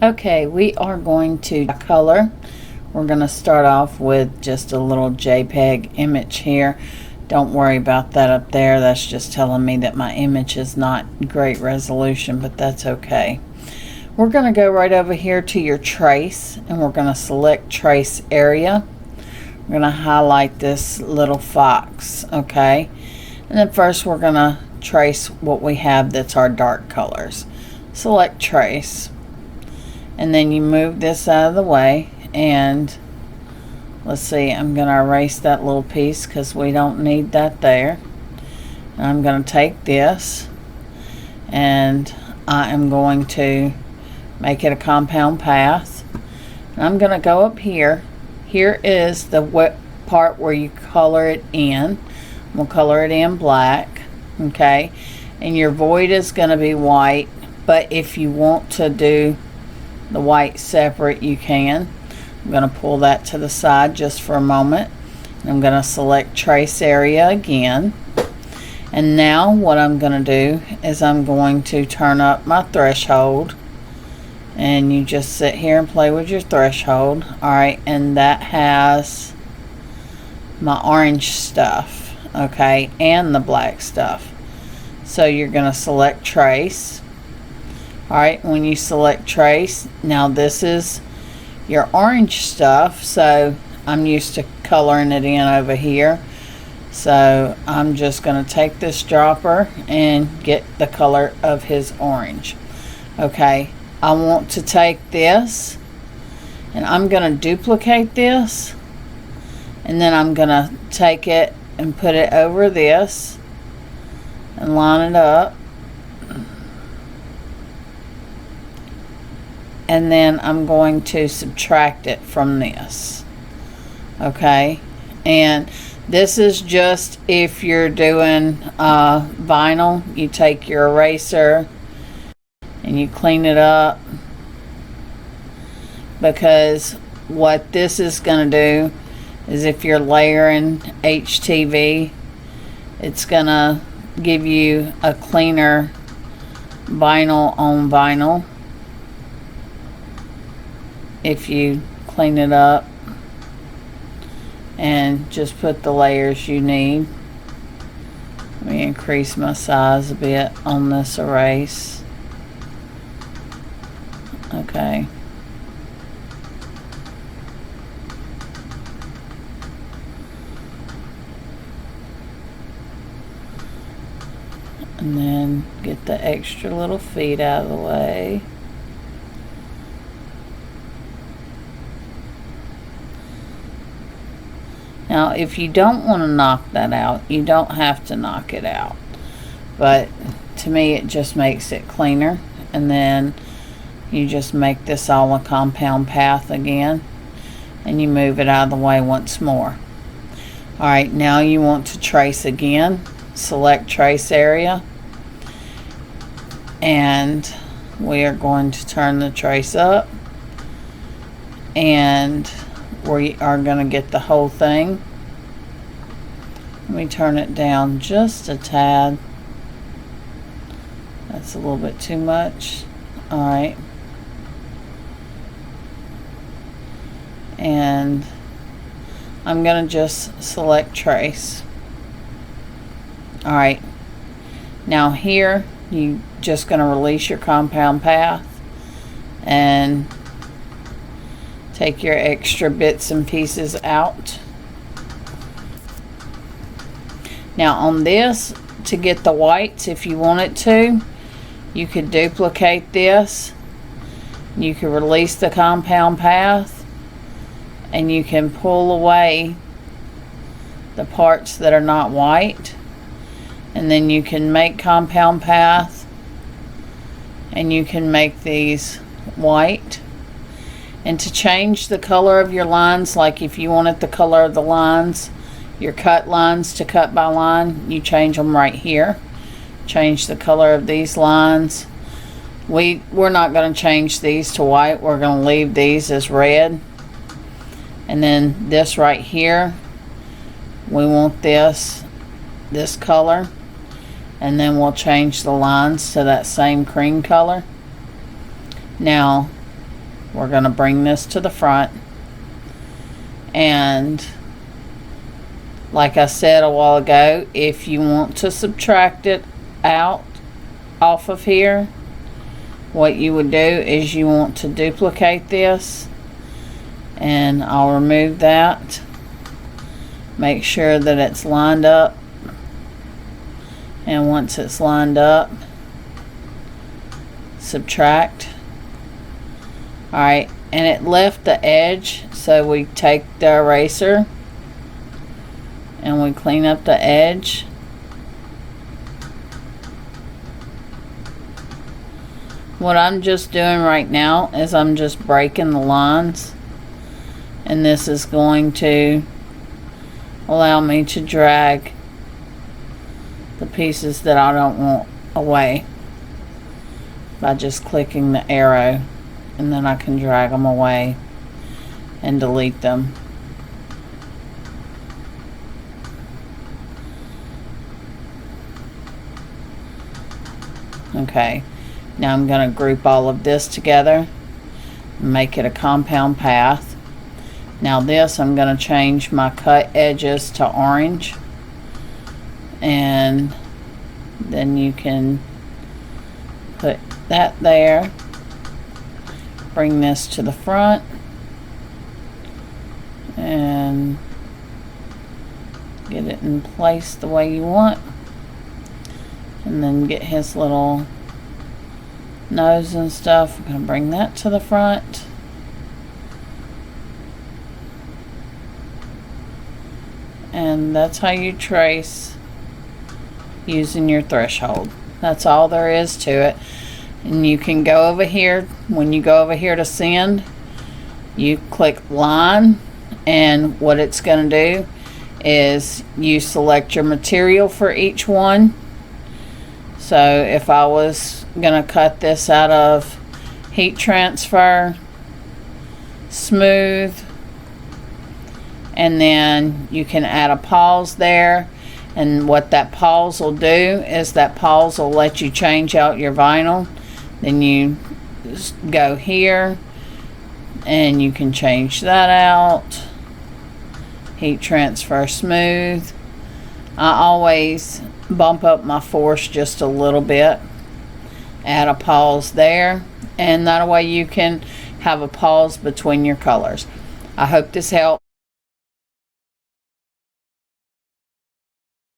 Okay, we are going to color. We're going to start off with just a little JPEG image here. Don't worry about that up there. That's just telling me that my image is not great resolution, but that's okay. We're going to go right over here to your trace, and we're going to select trace area. We're going to highlight this little fox, okay? And then first we're going to trace what we have that's our dark colors. Select trace. And then you move this out of the way, and let's see, I'm going to erase that little piece because we don't need that there. And I'm going to take this and I am going to make it a compound path. And I'm going to go up here. Here is the wet part where you color it in. We'll color it in black, okay? And your void is going to be white, but if you want to do the white separate, you can. I'm going to pull that to the side just for a moment. I'm going to select trace area again. And now what I'm going to do is I'm going to turn up my threshold. And you just sit here and play with your threshold. Alright, and that has my orange stuff, okay, and the black stuff. So you're going to select trace. Alright, when you select trace, now this is your orange stuff, so I'm used to coloring it in over here. So I'm just going to take this dropper and get the color of his orange. Okay, I want to take this and I'm going to duplicate this, and then I'm going to take it and put it over this and line it up. And then I'm going to subtract it from this, okay? And this is just if you're doing vinyl. You take your eraser and you clean it up, because what this is going to do is if you're layering HTV, it's going to give you a cleaner vinyl on vinyl if you clean it up and just put the layers you need. Let me increase my size a bit on this erase. Okay. And then get the extra little feet out of the way. Now, if you don't want to knock that out, you don't have to knock it out. But to me, it just makes it cleaner. And then you just make this all a compound path again. And you move it out of the way once more. Alright, now you want to trace again. Select trace area. And we are going to turn the trace up. And we are going to get the whole thing. Let me turn it down just a tad. That's a little bit too much. Alright. And I'm going to just select trace. Alright. Now here, you're just going to release your compound path and take your extra bits and pieces out. Now on this, to get the whites, if you wanted to, you could duplicate this. You can release the compound path and you can pull away the parts that are not white, and then you can make compound path and you can make these white. And to change the color of your lines, like if you wanted the color of the lines, your cut lines to cut by line, you change them right here. Change the color of these lines. We're not going to change these to white. We're going to leave these as red. And then this right here, we want this color. And then we'll change the lines to that same cream color. Now, we're going to bring this to the front, and like I said a while ago, if you want to subtract it out off of here, what you would do is you want to duplicate this, and I'll remove that. Make sure that it's lined up, and once it's lined up, subtract. Alright, and it left the edge, so we take the eraser and we clean up the edge. What I'm just doing right now is I'm just breaking the lines, and this is going to allow me to drag the pieces that I don't want away by just clicking the arrow, and then I can drag them away and delete them. Okay, now I'm going to group all of this together and make it a compound path. Now this, I'm going to change my cut edges to orange, and then you can put that there. Bring this to the front and get it in place the way you want, and then get his little nose and stuff. I'm going to bring that to the front, and that's how you trace using your threshold. That's all there is to it. And you can go over here, when you go over here to send, you click line, and what it's going to do is you select your material for each one. So if I was going to cut this out of heat transfer, smooth, and then you can add a pause there, and what that pause will do is that pause will let you change out your vinyl. Then you just go here and you can change that out. Heat transfer smooth. I always bump up my force just a little bit. Add a pause there, and that way you can have a pause between your colors. I hope this helped.